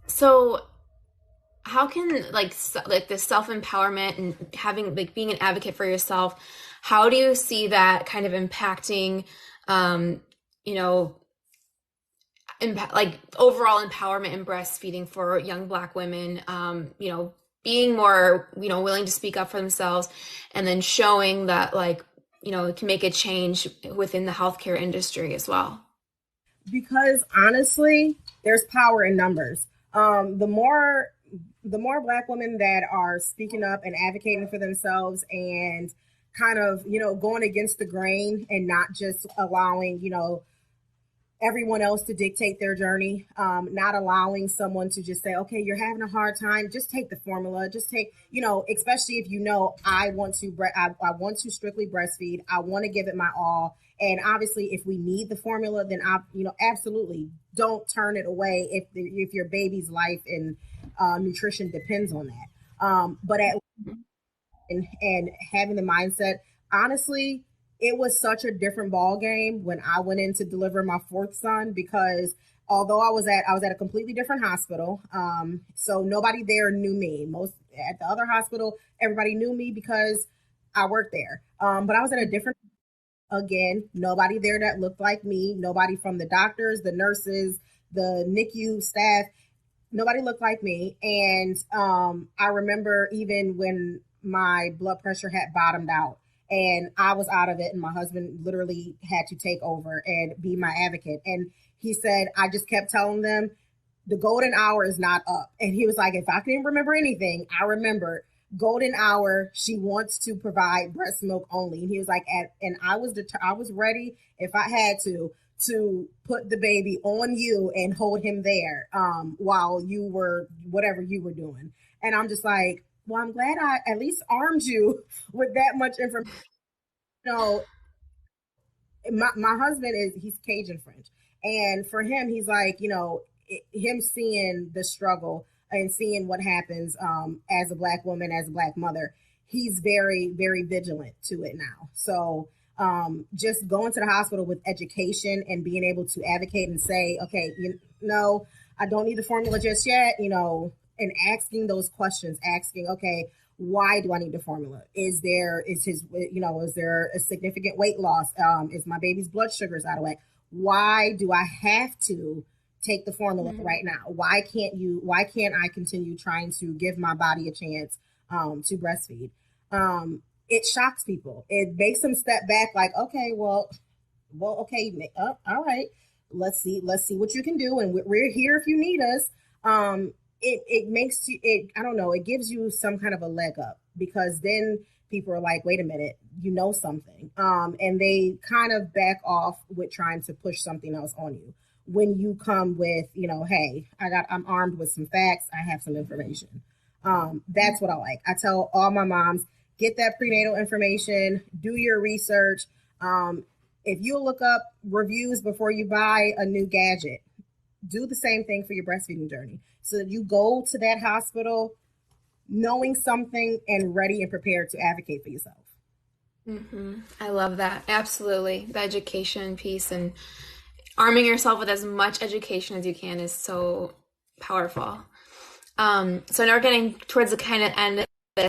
So how can like this self-empowerment and having like being an advocate for yourself, how do you see that kind of impacting um, you know, like overall empowerment in breastfeeding for young Black women, being more, willing to speak up for themselves and then showing that like, it can make a change within the healthcare industry as well. Because honestly, there's power in numbers. The more Black women that are speaking up and advocating for themselves and kind of going against the grain and not just allowing everyone else to dictate their journey, not allowing someone to just say, okay, you're having a hard time, just take the formula, just take, especially if I want to, I want to strictly breastfeed, I want to give it my all. And obviously, if we need the formula, then absolutely don't turn it away if your baby's life and nutrition depends on that. But at and having the mindset, honestly, it was such a different ball game when I went in to deliver my fourth son, because although I was at a completely different hospital, so nobody there knew me. Most at the other hospital, everybody knew me because I worked there. But I was at a different, again, nobody there that looked like me. Nobody from the doctors, the nurses, the NICU staff, nobody looked like me. And I remember even when my blood pressure had bottomed out and I was out of it, and my husband literally had to take over and be my advocate. And he said, I just kept telling them the golden hour is not up. And he was like, if I can remember anything, I remember golden hour. She wants to provide breast milk only. And he was like, and I was ready if I had to put the baby on you and hold him there while you were whatever you were doing. And I'm just like, well, I'm glad I at least armed you with that much information. You know, my husband he's Cajun French, and for him, he's like, him seeing the struggle and seeing what happens as a Black woman, as a Black mother, he's very very vigilant to it now. So just going to the hospital with education and being able to advocate and say, okay, I don't need the formula just yet, and asking those questions, asking, okay, why do I need the formula? Is there a significant weight loss? Is my baby's blood sugars out of whack? Why do I have to take the formula right now? Why can't I continue trying to give my body a chance to breastfeed? It shocks people. It makes them step back like, okay, okay, all right, let's see what you can do. And we're here if you need us. It makes you, I don't know, it gives you some kind of a leg up, because then people are like, wait a minute, something. And they kind of back off with trying to push something else on you. When you come with, hey, I'm armed with some facts, I have some information. That's what I like. I tell all my moms, get that prenatal information, do your research. If you look up reviews before you buy a new gadget, do the same thing for your breastfeeding journey, so that you go to that hospital knowing something and ready and prepared to advocate for yourself. I love that. Absolutely. The education piece and arming yourself with as much education as you can is so powerful. So now we're getting towards the kind of end